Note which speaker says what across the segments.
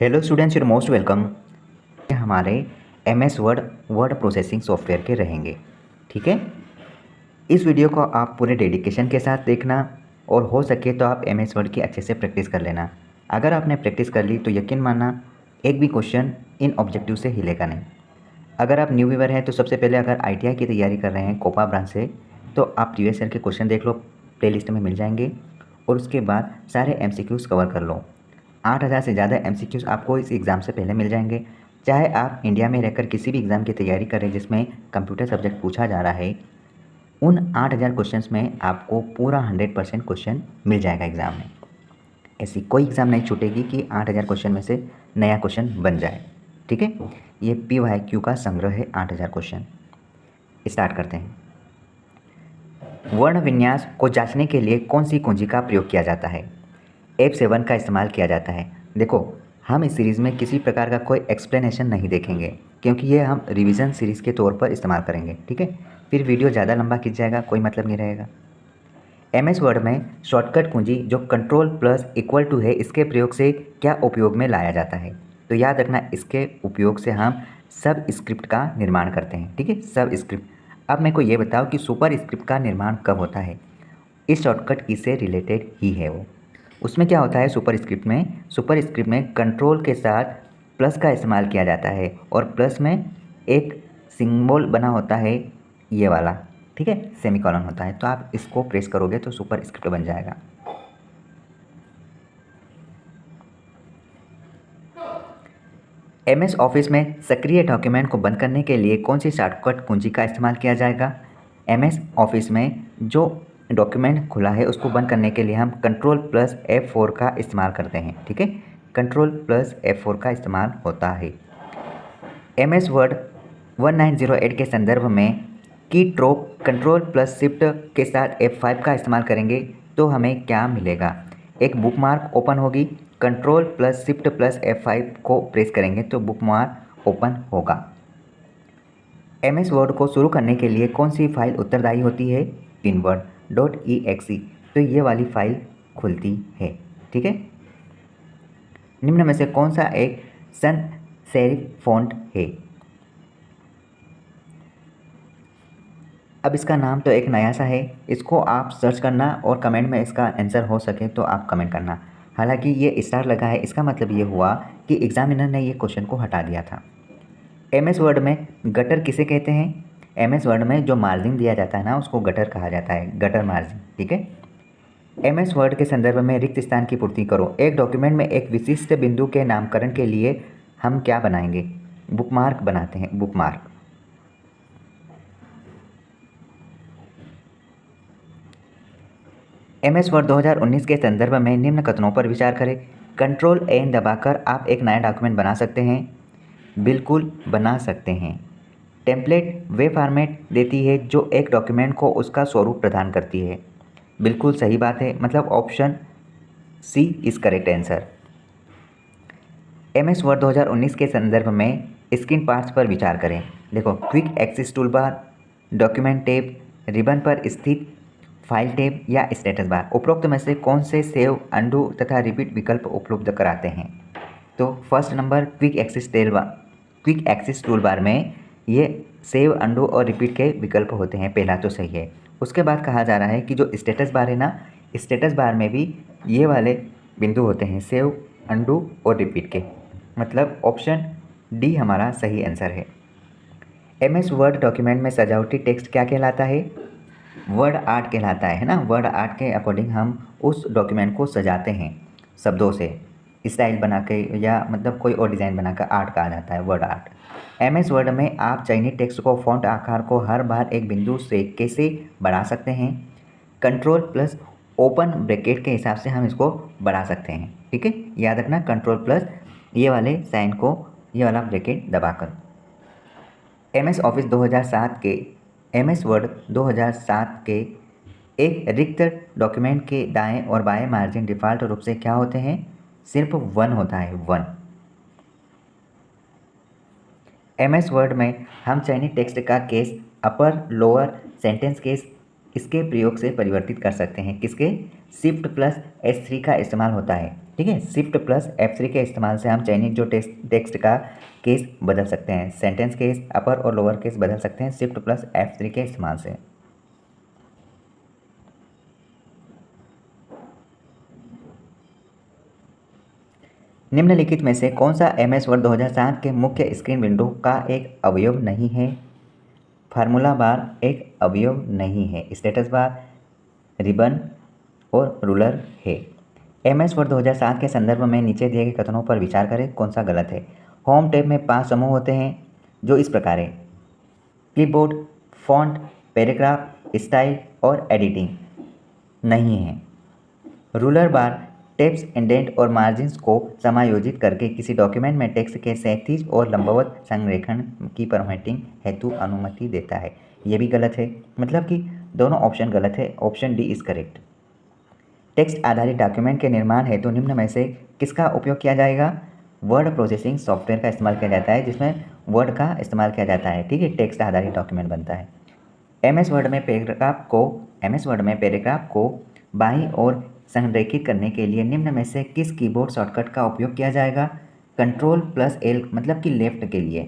Speaker 1: Hello students, your most welcome. हमारे MS Word word processing software के रहेंगे। ठीक है, इस वीडियो को आप पूरे डेडिकेशन के साथ देखना और हो सके तो आप MS वर्ड की अच्छे से प्रैक्टिस कर लेना। अगर आपने प्रैक्टिस कर ली तो यकीन मानना एक भी क्वेश्चन इन ऑब्जेक्टिव से हिलेगा नहीं। अगर आप न्यू व्यूअर हैं तो सबसे पहले अगर ITI की तैयारी कर रहे हैं कोपा ब्रांच से, तो आप प्रीवियस ईयर के क्वेश्चन देख लो, प्लेलिस्ट में मिल जाएंगे। और उसके बाद सारे MCQs कवर कर लो। 8000 से ज़्यादा MCQs आपको इस एग्ज़ाम से पहले मिल जाएंगे। चाहे आप इंडिया में रहकर किसी भी एग्ज़ाम की तैयारी करें जिसमें कंप्यूटर सब्जेक्ट पूछा जा रहा है, उन 8000 क्वेश्चंस में आपको पूरा 100% क्वेश्चन मिल जाएगा एग्ज़ाम में। ऐसी कोई एग्ज़ाम नहीं छूटेगी कि 8000 क्वेश्चन में से नया क्वेश्चन बन जाए। ठीक है, ये PYQ का संग्रह है 8000 क्वेश्चन। स्टार्ट करते हैं। वर्ण विन्यास को जांचने के लिए कौन सी कुंजी का प्रयोग किया जाता है? F7 का इस्तेमाल किया जाता है। देखो, हम इस सीरीज़ में किसी प्रकार का कोई एक्सप्लेनेशन नहीं देखेंगे क्योंकि ये हम रिवीजन सीरीज़ के तौर पर इस्तेमाल करेंगे। ठीक है, फिर वीडियो ज़्यादा लंबा खिंच जाएगा, कोई मतलब नहीं रहेगा। MS वर्ड में शॉर्टकट कुंजी जो Ctrl+= है, इसके प्रयोग से क्या उपयोग में लाया जाता है? तो याद रखना, इसके उपयोग से हम सब स्क्रिप्ट का निर्माण करते हैं। ठीक है, सब स्क्रिप्ट। अब मेरे को ये बताओ कि सुपर स्क्रिप्ट का निर्माण कब होता है? इस शॉर्टकट की से रिलेटेड ही है वो। उसमें क्या होता है, सुपर स्क्रिप्ट में कंट्रोल के साथ प्लस का इस्तेमाल किया जाता है और प्लस में एक सिंबल बना होता है, ये वाला। ठीक है, सेमीकोलन होता है, तो आप इसको प्रेस करोगे तो सुपर स्क्रिप्ट बन जाएगा। MS ऑफिस में सक्रिय डॉक्यूमेंट को बंद करने के लिए कौन सी शॉर्टकट कुंजी का इस्तेमाल किया जाएगा? MS ऑफिस में जो डॉक्यूमेंट खुला है उसको बंद करने के लिए हम Ctrl+F4 का इस्तेमाल करते हैं। ठीक है, Ctrl+F4 का इस्तेमाल होता है। MS वर्ड 1908 के संदर्भ में की ट्रोप Ctrl+Shift के साथ F5 का इस्तेमाल करेंगे तो हमें क्या मिलेगा? एक बुकमार्क ओपन होगी। Ctrl+Shift+F5 को प्रेस करेंगे तो बुकमार्क ओपन होगा। MS वर्ड को शुरू करने के लिए कौन सी फाइल उत्तरदायी होती है? pinword.exe। तो ये वाली फाइल खुलती है। ठीक है, निम्न में से कौन सा एक सन सेरिफ फॉन्ट है? अब इसका नाम तो एक नया सा है, इसको आप सर्च करना और कमेंट में इसका आंसर हो सके तो आप कमेंट करना। हालांकि ये स्टार लगा है, इसका मतलब ये हुआ कि एग्जामिनर ने ये क्वेश्चन को हटा दिया था। MS वर्ड में गटर किसे कहते हैं? MS वर्ड में जो मार्जिन दिया जाता है ना, उसको गटर कहा जाता है, गटर मार्जिन। ठीक है, MS वर्ड के संदर्भ में रिक्त स्थान की पूर्ति करो। एक डॉक्यूमेंट में एक विशिष्ट बिंदु के नामकरण के लिए हम क्या बनाएंगे? बुकमार्क बनाते हैं, बुकमार्क। MS वर्ड 2019 के संदर्भ में निम्न कथनों पर विचार करें। Ctrl+N दबाकर आप एक नया डॉक्यूमेंट बना सकते हैं। बिल्कुल बना सकते हैं। टेम्पलेट वे फॉर्मेट देती है जो एक डॉक्यूमेंट को उसका स्वरूप प्रदान करती है। बिल्कुल सही बात है, मतलब option C is correct answer. MS word 2019 के संदर्भ में स्क्रीन पार्ट्स पर विचार करें। देखो, quick access toolbar, document tab, ribbon पर स्थित फाइल टैब या स्टेटस बार, उपरोक्त में से कौन से सेव, अंडू तथा रिपीट विकल्प उपलब्ध कराते हैं? तो first number quick access toolbar में ये सेव, अंडू और रिपीट के विकल्प होते हैं, पहला तो सही है। उसके बाद कहा जा रहा है कि जो स्टेटस बार है ना, स्टेटस बार में भी ये वाले बिंदु होते हैं, सेव, अंडू और रिपीट के, मतलब ऑप्शन डी हमारा सही आंसर है। MS वर्ड डॉक्यूमेंट में सजावटी टेक्स्ट क्या कहलाता है? वर्ड आर्ट कहलाता है ना। वर्ड आर्ट के अकॉर्डिंग हम उस डॉक्यूमेंट को सजाते हैं शब्दों से, स्टाइल बना के, या मतलब कोई और डिज़ाइन बनाकर आर्ट कहा जाता है, वर्ड आर्ट। MS वर्ड में आप चयनित टेक्स्ट को फॉन्ट आकार को हर बार एक बिंदु से कैसे बढ़ा सकते हैं? Ctrl+ओपन ब्रैकेट के हिसाब से हम इसको बढ़ा सकते हैं। ठीक है, याद रखना, Ctrl+ ये वाले साइन को, ये वाला ब्रैकेट दबाकर। MS वर्ड 2007 के एक रिक्त डॉक्यूमेंट के दाएं और बाएं मार्जिन डिफ़ॉल्ट रूप से क्या होते हैं? सिर्फ 1 होता है, 1। MS वर्ड में हम चयनित टेक्स्ट का केस अपर, लोअर, सेंटेंस केस, इसके प्रयोग से परिवर्तित कर सकते हैं। किसके? शिफ्ट प्लस F3 का इस्तेमाल होता है। ठीक है, शिफ्ट प्लस F3 के इस्तेमाल से हम चयनित जो टेक्स्ट का केस बदल सकते हैं, सेंटेंस केस, अपर और लोअर केस बदल सकते हैं शिफ्ट प्लस F3 के इस्तेमाल से। निम्नलिखित में से कौन सा MS वर्ड 2007 के मुख्य स्क्रीन विंडो का एक अवयव नहीं है? फार्मूला बार एक अवयव नहीं है, स्टेटस बार, रिबन और रूलर है। MS वर्ड 2007 के संदर्भ में नीचे दिए गए कथनों पर विचार करें, कौन सा गलत है? होम टैब में 5 समूह होते हैं जो इस प्रकार है: क्लिपबोर्ड, फॉन्ट, पैराग्राफ, स्टाइल और एडिटिंग नहीं है। रूलर बार टेप्स, इंडेंट और मार्जिन्स को समायोजित करके किसी डॉक्यूमेंट में टेक्स्ट के क्षैतिज और लंबवत संरेखण की फॉर्मेटिंग हेतु अनुमति देता है। ये भी गलत है, मतलब कि दोनों ऑप्शन गलत है। Option D is correct. Text आधारित डॉक्यूमेंट के निर्माण हेतु निम्न में से किसका उपयोग किया जाएगा? वर्ड प्रोसेसिंग सॉफ्टवेयर का इस्तेमाल किया जाता है, जिसमें वर्ड का इस्तेमाल किया जाता है। ठीक है, टेक्स्ट आधारित डॉक्यूमेंट बनता है। MS वर्ड में पैराग्राफ को बाईं ओर संरेखित करने के लिए निम्न में से किस कीबोर्ड शॉर्टकट का उपयोग किया जाएगा? कंट्रोल प्लस एल, मतलब कि लेफ्ट के लिए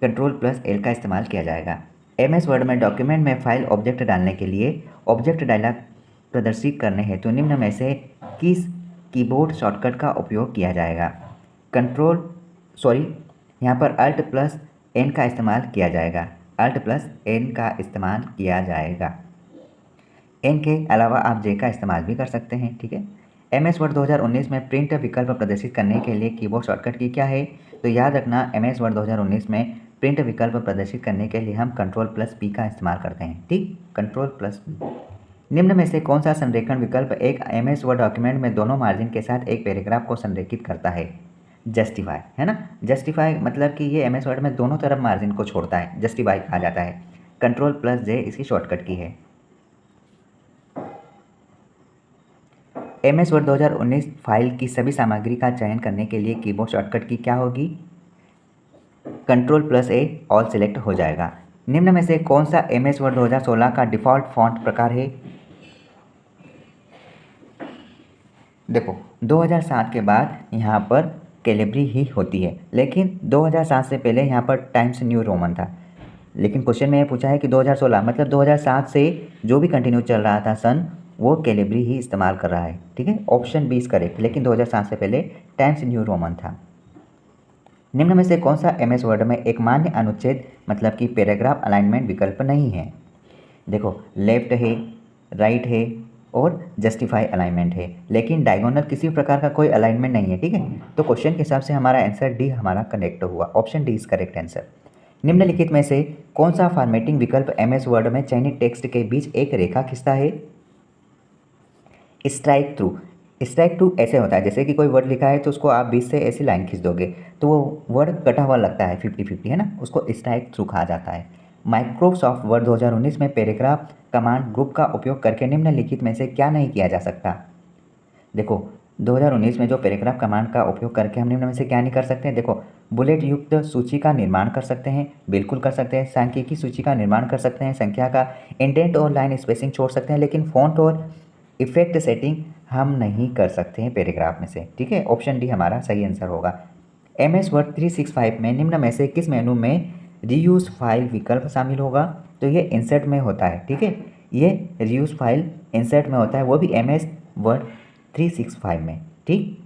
Speaker 1: कंट्रोल प्लस एल का इस्तेमाल किया जाएगा। MS वर्ड में डॉक्यूमेंट में फाइल ऑब्जेक्ट डालने के लिए ऑब्जेक्ट डायलॉग प्रदर्शित करने हेतु निम्न में से किस कीबोर्ड शॉर्टकट का उपयोग किया जाएगा? यहाँ पर अल्ट प्लस एन का इस्तेमाल किया जाएगा। अल्ट प्लस एन का इस्तेमाल किया जाएगा। एन के अलावा आप जे का इस्तेमाल भी कर सकते हैं। ठीक है, MS वर्ड 2019 में प्रिंट विकल्प प्रदर्शित करने के लिए कीबोर्ड शॉर्टकट की क्या है? तो याद रखना, MS वर्ड 2019 में प्रिंट विकल्प प्रदर्शित करने के लिए हम कंट्रोल प्लस पी का इस्तेमाल करते हैं। ठीक, कंट्रोल प्लस पी। निम्न में से कौन सा संरेखण विकल्प एक MS वर्ड डॉक्यूमेंट में दोनों मार्जिन के साथ एक पैराग्राफ को संरेखित करता है? जस्टिफाई, है ना। जस्टिफाई मतलब कि ये MS वर्ड में दोनों तरफ मार्जिन को छोड़ता है, जस्टिफाई कहा जाता है। कंट्रोल प्लस जे इसकी शॉर्टकट की है। MS वर्ड 2019 फाइल की सभी सामग्री का चयन करने के लिए कीबोर्ड शॉर्टकट की क्या होगी? कंट्रोल प्लस ए, ऑल सिलेक्ट हो जाएगा। निम्न में से कौन सा MS वर्ड 2016 का डिफ़ॉल्ट फॉन्ट प्रकार है? देखो, 2007 के बाद यहाँ पर कैलिब्री ही होती है, लेकिन 2007 से पहले यहाँ पर टाइम्स न्यू रोमन था। लेकिन क्वेश्चन में ये पूछा है कि 2016 मतलब 2007 से जो भी कंटिन्यू चल रहा था सन, वो कैलिब्री ही इस्तेमाल कर रहा है। ठीक है, ऑप्शन बी इज करेक्ट, लेकिन 2007 से पहले टाइम्स न्यू रोमन था। निम्न में से कौन सा MS वर्ड में एक मान्य अनुच्छेद मतलब कि पैराग्राफ अलाइनमेंट विकल्प नहीं है? देखो, लेफ्ट है, राइट है और जस्टिफाई अलाइनमेंट है, लेकिन डायगोनल किसी प्रकार का कोई अलाइनमेंट नहीं है। ठीक है, तो क्वेश्चन के हिसाब से हमारा आंसर डी हमारा कनेक्ट हुआ। Option D is correct answer. निम्नलिखित में से कौन सा फॉर्मेटिंग विकल्प MS वर्ड में चयनित टेक्स्ट के बीच एक रेखा खींचता है? Strike through. स्ट्राइक थ्रू ऐसे होता है, जैसे कि कोई वर्ड लिखा है तो उसको आप बीच से ऐसी लाइन खींच दोगे तो वो वर्ड कटा हुआ लगता है, 50-50, है ना, उसको स्ट्राइक थ्रू कहा जाता है। माइक्रोसॉफ्ट वर्ड 2019 में पैराग्राफ कमांड ग्रुप का उपयोग करके निम्नलिखित में से क्या नहीं किया जा सकता? देखो, 2019 में जो पैराग्राफ कमांड का उपयोग करके हम निम्न में से क्या नहीं कर सकते हैं? देखो, बुलेट युक्त सूची का निर्माण कर सकते हैं, बिल्कुल कर सकते हैं। सांख्यिकी सूची का निर्माण कर सकते हैं, संख्या का। इंडेंट और लाइन स्पेसिंग छोड़ सकते हैं, लेकिन फॉन्ट और इफेक्ट सेटिंग हम नहीं कर सकते हैं पैराग्राफ में से। ठीक है, ऑप्शन डी हमारा सही आंसर होगा। MS वर्ड 365 में निम्न में से किस मेनू में रीयूज फाइल विकल्प शामिल होगा? तो ये इंसर्ट में होता है। ठीक है, ये रीयूज फाइल इंसर्ट में होता है, वो भी MS वर्ड 365 में। ठीक,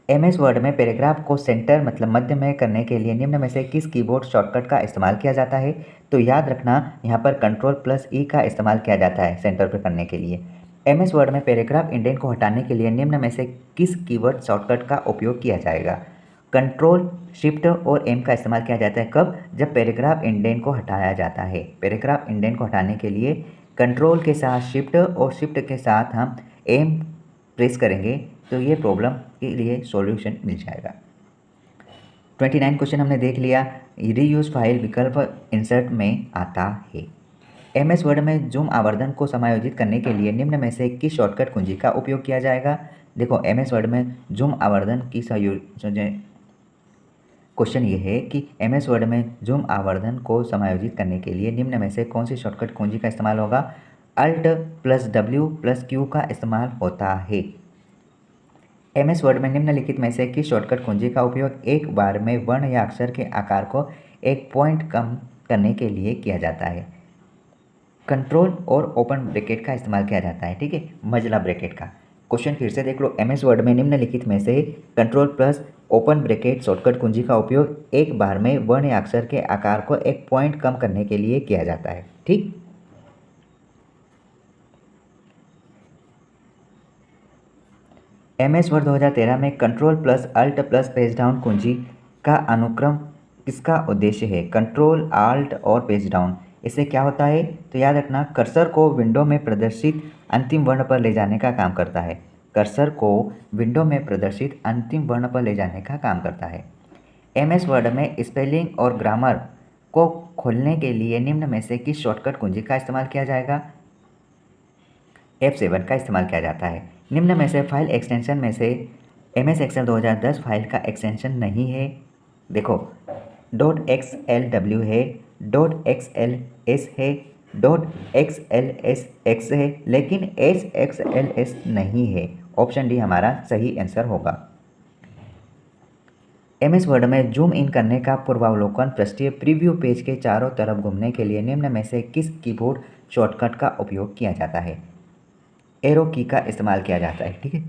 Speaker 1: MS वर्ड में पैराग्राफ को सेंटर मतलब मध्य में करने के लिए निम्न में से किस कीबोर्ड शॉर्टकट का इस्तेमाल किया जाता है? तो याद रखना, यहाँ पर कंट्रोल प्लस ई का इस्तेमाल किया जाता है सेंटर पर करने के लिए। MS वर्ड में पैराग्राफ इंडेंट को हटाने के लिए निम्न में से किस कीवर्ड शॉर्टकट का उपयोग किया जाएगा? कंट्रोल, शिफ्ट और एम का इस्तेमाल किया जाता है। कब? जब पैराग्राफ इंडेंट को हटाया जाता है। पैराग्राफ इंडेंट को हटाने के लिए कंट्रोल के साथ शिफ्ट और शिफ्ट के साथ हम एम प्रेस करेंगे तो ये प्रॉब्लम के लिए सॉल्यूशन मिल जाएगा। 29 क्वेश्चन हमने देख लिया। रीयूज फाइल विकल्प इंसर्ट में आता है। MS वर्ड में जूम आवर्धन को समायोजित करने के लिए निम्न में से किस शॉर्टकट कुंजी का उपयोग किया जाएगा? देखो, MS वर्ड में जूम आवर्धन की क्वेश्चन ये है कि एमएस वर्ड में जूम आवर्धन को समायोजित करने के लिए निम्न में से कौन सी शॉर्टकट कुंजी का इस्तेमाल होगा। Alt plus W plus Q का इस्तेमाल होता है। एमएस वर्ड में निम्नलिखित में से किस शॉर्टकट कुंजी का उपयोग एक बार में वर्ण या अक्षर के आकार को एक पॉइंट कम करने के लिए किया जाता है। कंट्रोल और ओपन ब्रैकेट का इस्तेमाल किया जाता है, ठीक है, मजला ब्रैकेट का। क्वेश्चन फिर से देख लो, एमएस वर्ड में निम्नलिखित में से control plus open bracket shortcut कुंजी का उपयोग एक बार में वर्ण या अक्षर के आकार को एक पॉइंट कम करने के लिए किया जाता है, ठीक। एमएस वर्ड 2013 में control plus alt plus page down कुंजी का अनुक्रम किसका उद्देश्य है। कंट्रोल अल्ट और पेज डाउन, इससे क्या होता है तो याद रखना, कर्सर को विंडो में प्रदर्शित अंतिम वर्ण पर ले जाने का काम करता है। कर्सर को विंडो में प्रदर्शित अंतिम वर्ण पर ले जाने का काम करता है। एमएस वर्ड में स्पेलिंग और ग्रामर को खोलने के लिए निम्न में से किस शॉर्टकट कुंजी का इस्तेमाल किया जाएगा। F7 का इस्तेमाल किया जाता है। निम्न में से फाइल एक्सटेंशन में से MS Excel 2010 फाइल का एक्सटेंशन नहीं है। देखो, .xlw है, .xls है, .xlsx है, लेकिन SXLS नहीं है। ऑप्शन डी हमारा सही आंसर होगा। एमएस वर्ड में जूम इन करने का पूर्वावलोकन पृष्ठीय प्रीव्यू पेज के चारों तरफ घूमने के लिए निम्न में से किस कीबोर्ड शॉर्टकट का उपयोग किया जाता है। एरो की का इस्तेमाल किया जाता है, ठीक है।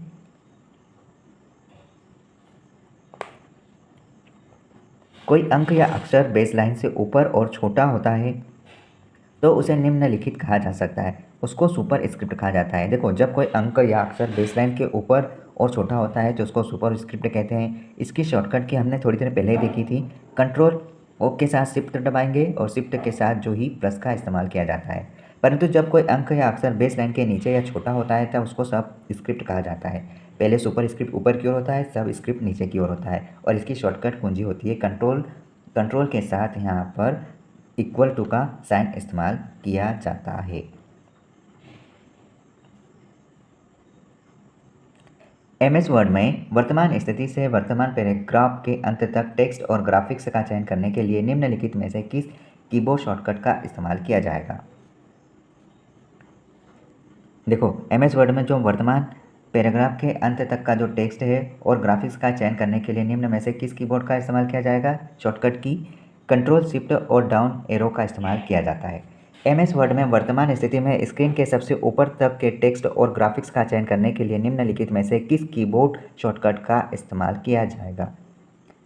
Speaker 1: कोई अंक या अक्षर बेसलाइन से ऊपर और छोटा होता है तो उसे निम्नलिखित कहा जा सकता है, उसको सुपर स्क्रिप्ट कहा जाता है। देखो, जब कोई अंक या अक्षर बेसलाइन के ऊपर और छोटा होता है तो उसको सुपर स्क्रिप्ट कहते हैं। इसकी शॉर्टकट की हमने थोड़ी देर पहले ही देखी थी। कंट्रोल ओ के साथ शिफ्ट दबाएंगे और शिफ्ट के साथ जो ही प्लस का इस्तेमाल किया जाता है। परंतु जब कोई अंक या अक्षर बेसलाइन के नीचे या छोटा होता है तब उसको सब स्क्रिप्ट कहा जाता है। पहले सुपर स्क्रिप्ट ऊपर की ओर होता है, सब स्क्रिप्ट नीचे की ओर होता है, और इसकी शॉर्टकट कुंजी होती है कंट्रोल। कंट्रोल के साथ यहाँ पर इक्वल टू का साइन इस्तेमाल किया जाता है। एमएस वर्ड में वर्तमान स्थिति से वर्तमान पैराग्राफ के अंत तक टेक्स्ट और ग्राफिक्स का चयन करने के लिए निम्नलिखित में से किस कीबोर्ड शॉर्टकट का इस्तेमाल किया जाएगा। देखो, एमएस वर्ड में जो वर्तमान पैराग्राफ के अंत तक का जो टेक्स्ट है और ग्राफिक्स का चयन करने के लिए निम्न में से किस कीबोर्ड का इस्तेमाल किया जाएगा। शॉर्टकट की कंट्रोल शिफ्ट और डाउन एरो का इस्तेमाल किया जाता है। एमएस वर्ड में वर्तमान स्थिति में स्क्रीन के सबसे ऊपर तक के टेक्स्ट और ग्राफिक्स का चयन करने के लिए निम्नलिखित में से किस कीबोर्ड शॉर्टकट का इस्तेमाल किया जाएगा।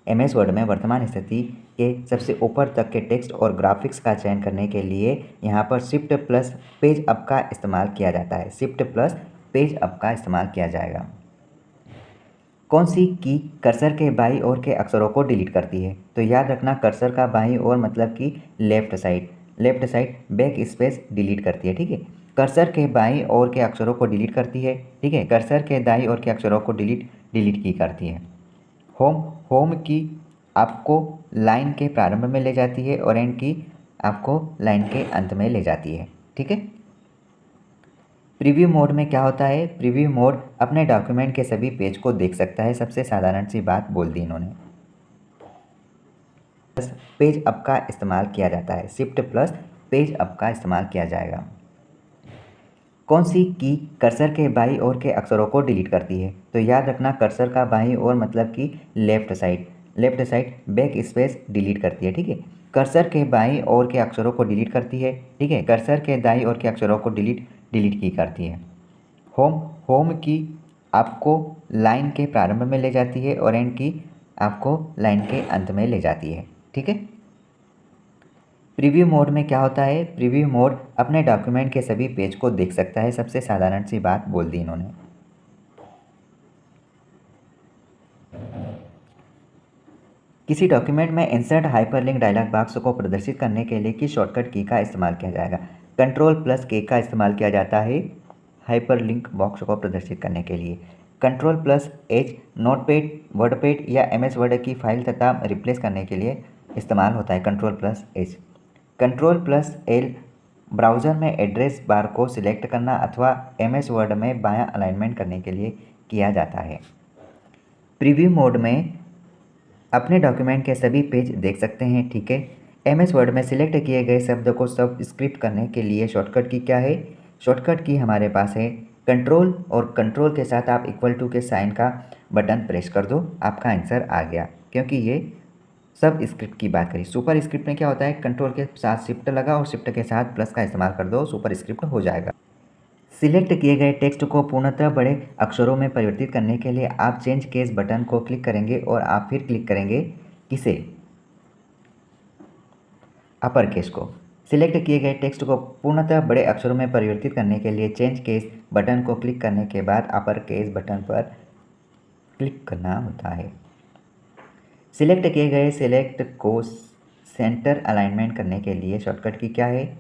Speaker 1: एमएस वर्ड में वर्तमान स्थिति के सबसे ऊपर तक के टेक्स्ट और ग्राफिक्स का चयन करने के लिए यहाँ पर शिफ्ट प्लस पेज अप का इस्तेमाल किया जाता है। शिफ्ट प्लस पेज अप का इस्तेमाल किया जाएगा। कौन सी की कर्सर के बाईं ओर के अक्षरों को डिलीट करती है। तो याद रखना, कर्सर का बाईं ओर मतलब कि left side back space delete करती है, ठीक है। कर्सर के बाईं ओर के अक्षरों को डिलीट करती है, ठीक है। कर्सर के दाईं ओर के अक्षरों को डिलीट की करती है। होम की आपको लाइन के प्रारंभ में ले जाती है और एंड की आपको लाइन के अंत में ले जाती है, ठीक है। प्रीव्यू मोड में क्या होता है। प्रीव्यू मोड अपने डॉक्यूमेंट के सभी पेज को देख सकता है। सबसे साधारण सी बात बोल दी इन्होंने। पेज अप का इस्तेमाल किया जाता है। शिफ्ट प्लस पेज अप का इस्तेमाल किया जाएगा। कौन सी की कर्सर के बाईं ओर के अक्षरों को डिलीट करती है। तो याद रखना, कर्सर का बाईं ओर मतलब कि left side back space delete करती है, ठीक है। कर्सर के बाईं ओर के अक्षरों को डिलीट करती है, ठीक है। कर्सर के दाईं ओर के अक्षरों को डिलीट की करती है। होम की आपको लाइन के प्रारंभ में ले जाती है और एंड की आपको लाइन के अंत में ले जाती है, ठीक है। प्रीव्यू मोड में क्या होता है। प्रीव्यू मोड अपने डॉक्यूमेंट के सभी पेज को देख सकता है। सबसे साधारण सी बात बोल दी इन्होंने। किसी डॉक्यूमेंट में इंसर्ट हाइपरलिंक डायलॉग बॉक्स को प्रदर्शित करने के लिए किस शॉर्टकट की का इस्तेमाल किया जाएगा। कंट्रोल प्लस के का इस्तेमाल किया जाता है हाइपरलिंक बॉक्स को प्रदर्शित करने के लिए। Control plus H notepad, WordPad या एमएस वर्ड की फाइल तथा रिप्लेस करने के लिए इस्तेमाल होता है। Control plus H. Control plus L browser में एड्रेस बार को सिलेक्ट करना अथवा एमएस वर्ड में बायां अलाइनमेंट करने के लिए किया जाता है। प्रीव्यू मोड में अपने डॉक्यूमेंट के सभी पेज देख सकते हैं। ठीक है, एमएस वर्ड में सिलेक्ट किए गए शब्द को सबस्क्रिप्ट करने के लिए शॉर्टकट की क्या है? शॉर्टकट की हमारे पास है कंट्रोल, और कंट्रोल के साथ आप इक्वल टू के साइन का बटन प्रेस कर दो, आपका आंसर आ गया। क्योंकि ये सब स्क्रिप्ट की बात करी। सुपर स्क्रिप्ट में क्या होता है, कंट्रोल के साथ शिफ्ट लगा और शिफ्ट के साथ प्लस का इस्तेमाल कर दो, सुपर स्क्रिप्ट हो जाएगा। सिलेक्ट किए गए टेक्स्ट को पूर्णतः बड़े अक्षरों में परिवर्तित करने के लिए आप चेंज केस बटन को क्लिक करेंगे और आप फिर क्लिक करेंगे किसे? अपर केस को। सिलेक्ट किए गए टेक्स्ट को पूर्णतः बड़े अक्षरों में परिवर्तित करने के लिए चेंज केस बटन को क्लिक करने के बाद अपर केस बटन पर क्लिक करना होता है। सिलेक्ट किए गए सेलेक्ट को सेंटर अलाइनमेंट करने के लिए शॉर्टकट की क्या है?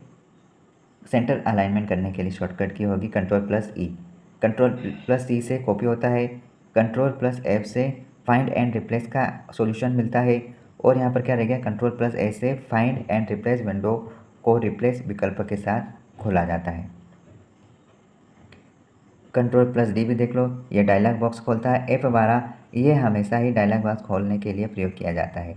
Speaker 1: सेंटर अलाइनमेंट करने के लिए शॉर्टकट की होगी कंट्रोल प्लस ई। कंट्रोल प्लस ई से कॉपी होता है, कंट्रोल प्लस एफ से फाइंड एंड रिप्लेस का सॉल्यूशन मिलता है, और यहाँ पर क्या रह गया, कंट्रोल प्लस ए से फाइंड एंड रिप्लेस विंडो को रिप्लेस विकल्प के साथ खोला जाता है। कंट्रोल प्लस डी भी देख लो, ये डायलॉग बॉक्स खोलता है। F12 ये हमेशा ही डायलॉग बॉक्स खोलने के लिए प्रयोग किया जाता है।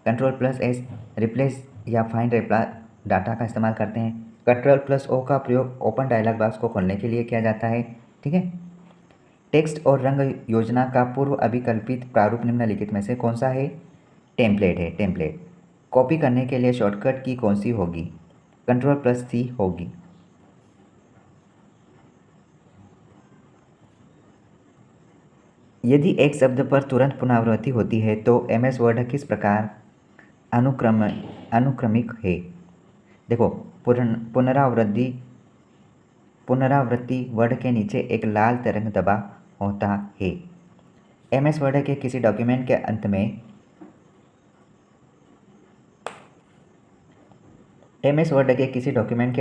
Speaker 1: कंट्रोल प्लस एस रिप्लेस या फाइंड रिप्लेस डाटा का इस्तेमाल करते हैं। कंट्रोल प्लस ओ का प्रयोग ओपन डायलॉग बॉक्स को खोलने के लिए किया जाता है। ठीक है, टेक्स्ट और रंग योजना का पूर्व अभिकल्पित प्रारूप निम्नलिखित में से कौन सा है? टेम्पलेट है, टेम्पलेट। कॉपी करने के लिए शॉर्टकट की कौन सी होगी? कंट्रोल प्लस सी होगी। यदि एक शब्द पर तुरंत पुनरावृत्ति होती है तो एमएस वर्ड किस प्रकार अनुक्रमिक है? देखो, पुनरावृत्ति वर्ड के नीचे एक लाल तरंग दबा होता है। एमएस वर्ड के किसी डॉक्यूमेंट के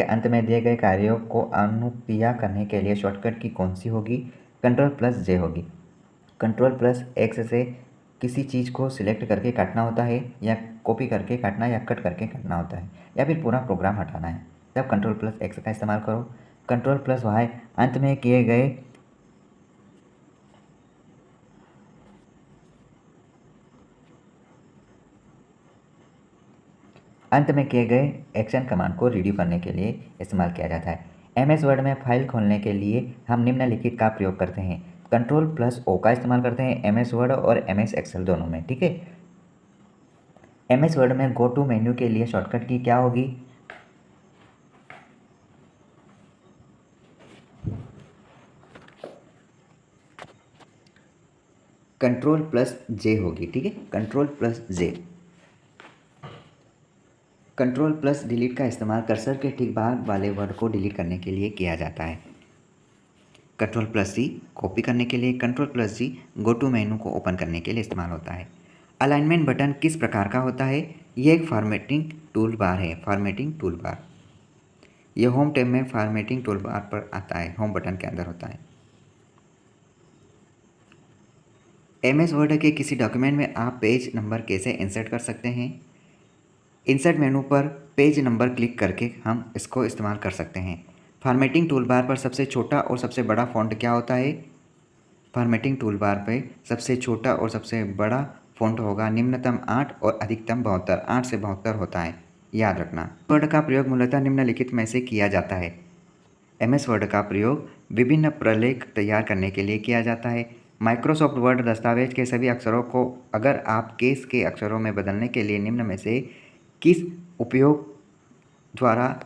Speaker 1: अंत में दिए गए कार्यों को अनुक्रिया करने के लिए शॉर्टकट की कौन सी होगी? कंट्रोल प्लस जे होगी। कंट्रोल प्लस एक्स से किसी चीज़ को सिलेक्ट करके काटना होता है, या कॉपी करके काटना, या कट करके काटना होता है, या फिर पूरा प्रोग्राम हटाना है, तब कंट्रोल प्लस एक्स का इस्तेमाल करो। कंट्रोल प्लस वाई अंत में किए गए एक्शन कमांड को रिड्यू करने के लिए इस्तेमाल किया जाता है। एमएस वर्ड में फाइल खोलने के लिए हम निम्नलिखित का प्रयोग करते हैं। कंट्रोल प्लस ओ का इस्तेमाल करते हैं एमएस वर्ड और एमएस एक्सेल दोनों में। ठीक है, एमएस वर्ड में गो टू मेन्यू के लिए शॉर्टकट की क्या होगी? कंट्रोल प्लस जे होगी। ठीक है, कंट्रोल प्लस जे। कंट्रोल प्लस डिलीट का इस्तेमाल कर्सर के ठीक बाहर वाले वर्ड को डिलीट करने के लिए किया जाता है। कंट्रोल प्लस सी कॉपी करने के लिए, control plus G go to menu को ओपन करने के लिए इस्तेमाल होता है। अलाइनमेंट बटन किस प्रकार का होता है? ये एक फॉर्मेटिंग टूल बार है, फॉर्मेटिंग टूल बार। यह होम टैब में फॉर्मेटिंग टूल बार पर आता है, होम बटन के अंदर होता है। एमएस वर्ड के किसी डॉक्यूमेंट में आप पेज नंबर कैसे इंसर्ट कर सकते हैं? इंसर्ट मेनू पर पेज नंबर क्लिक करके हम इसको इस्तेमाल कर सकते हैं। फॉर्मेटिंग टूल बार पर सबसे छोटा और सबसे बड़ा फ़ॉन्ट क्या होता है? फॉर्मेटिंग टूल बार पर सबसे छोटा और सबसे बड़ा फ़ॉन्ट होगा निम्नतम 8 और अधिकतम 72। 8 से 72 होता है, याद रखना। वर्ड का प्रयोग मूलतः निम्नलिखित में से किया जाता है। एमएस वर्ड का प्रयोग विभिन्न प्रलेख तैयार करने के लिए किया जाता है। माइक्रोसॉफ्ट वर्ड दस्तावेज के सभी अक्षरों को अगर आप केस के अक्षरों में बदलने के लिए निम्न में से किस उपयोग द्वारा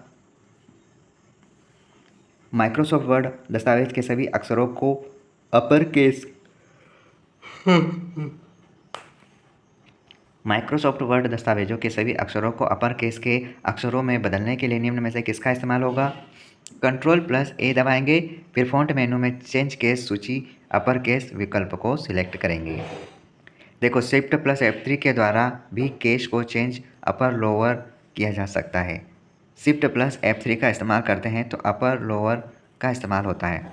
Speaker 1: माइक्रोसॉफ्ट वर्ड दस्तावेज के सभी अक्षरों को अपर केस माइक्रोसॉफ्ट वर्ड दस्तावेजों के सभी अक्षरों को अपर केस के अक्षरों में बदलने के लिए निम्न में से किसका इस्तेमाल होगा? कंट्रोल प्लस ए दबाएंगे, फिर फ़ॉन्ट मेनू में चेंज केस सूची अपर केस विकल्प को सिलेक्ट करेंगे। देखो, शिफ्ट प्लस F3 के द्वारा भी केस को चेंज अपर लोअर किया जा सकता है। शिफ्ट प्लस F3 का इस्तेमाल करते हैं तो अपर लोअर का इस्तेमाल होता है।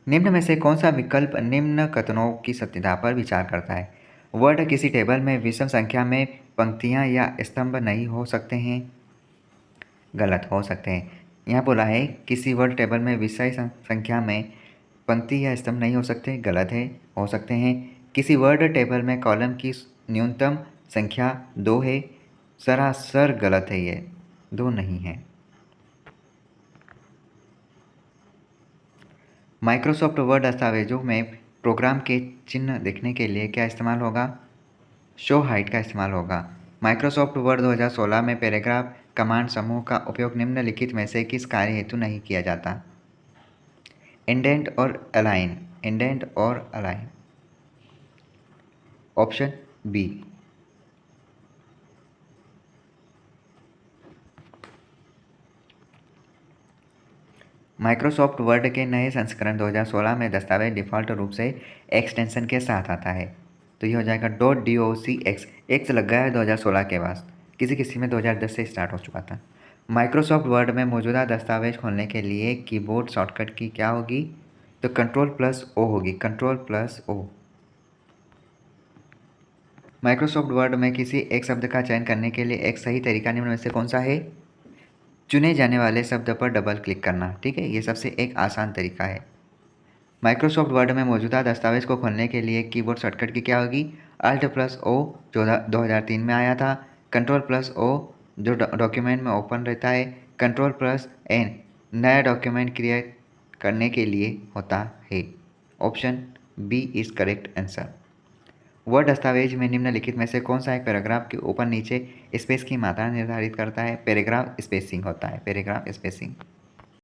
Speaker 1: निम्न में से कौन सा विकल्प निम्न कथनों की सत्यता पर विचार करता है? वर्ड किसी टेबल में विषम संख्या में पंक्तियां या स्तंभ नहीं हो सकते हैं। गलत, हो सकते हैं। यहाँ बोला है किसी वर्ड टेबल में विषय संख्या में पंक्ति या स्तंभ नहीं हो सकते, गलत है, हो सकते हैं। किसी वर्ड टेबल में कॉलम की न्यूनतम संख्या 2 है। सरासर गलत है, ये 2 नहीं है। माइक्रोसॉफ्ट वर्ड दस्तावेजों में प्रोग्राम के चिन्ह देखने के लिए क्या इस्तेमाल होगा? शो हाइट का इस्तेमाल होगा। माइक्रोसॉफ्ट वर्ड 2016 में पैराग्राफ कमांड समूह का उपयोग निम्नलिखित में से किस कार्य हेतु नहीं किया जाता? इंडेंट और अलाइन। इंडेंट और align. Option B. Microsoft Word के नए संस्करण 2016 में दस्तावेज डिफ़ॉल्ट रूप से एक्सटेंशन के साथ आता है। तो ये हो जाएगा .docx। एक्स लग गया है 2016 के बाद, किसी में 2010 से स्टार्ट हो चुका था। माइक्रोसॉफ्ट वर्ड में मौजूदा दस्तावेज खोलने के लिए कीबोर्ड शॉर्टकट की क्या होगी? तो Ctrl+O होगी, Ctrl+O। माइक्रोसॉफ्ट वर्ड में किसी एक शब्द का चयन करने के लिए एक सही तरीका निम्न में से कौन सा है? चुने जाने वाले शब्द पर डबल क्लिक करना। ठीक है, ये सबसे एक आसान तरीका है। माइक्रोसॉफ्ट वर्ड में मौजूदा दस्तावेज को खोलने के लिए कीबोर्ड शॉर्टकट की क्या होगी? Alt+O जो 2003 में आया था, Ctrl+O जो डॉक्यूमेंट में ओपन रहता है, Ctrl+N नया डॉक्यूमेंट क्रिएट करने के लिए होता है। Option B is correct answer. Word दस्तावेज में निम्नलिखित में से कौन सा एक पैराग्राफ के ऊपर नीचे स्पेस की मात्रा निर्धारित करता है? पैराग्राफ स्पेसिंग होता है, पैराग्राफ स्पेसिंग।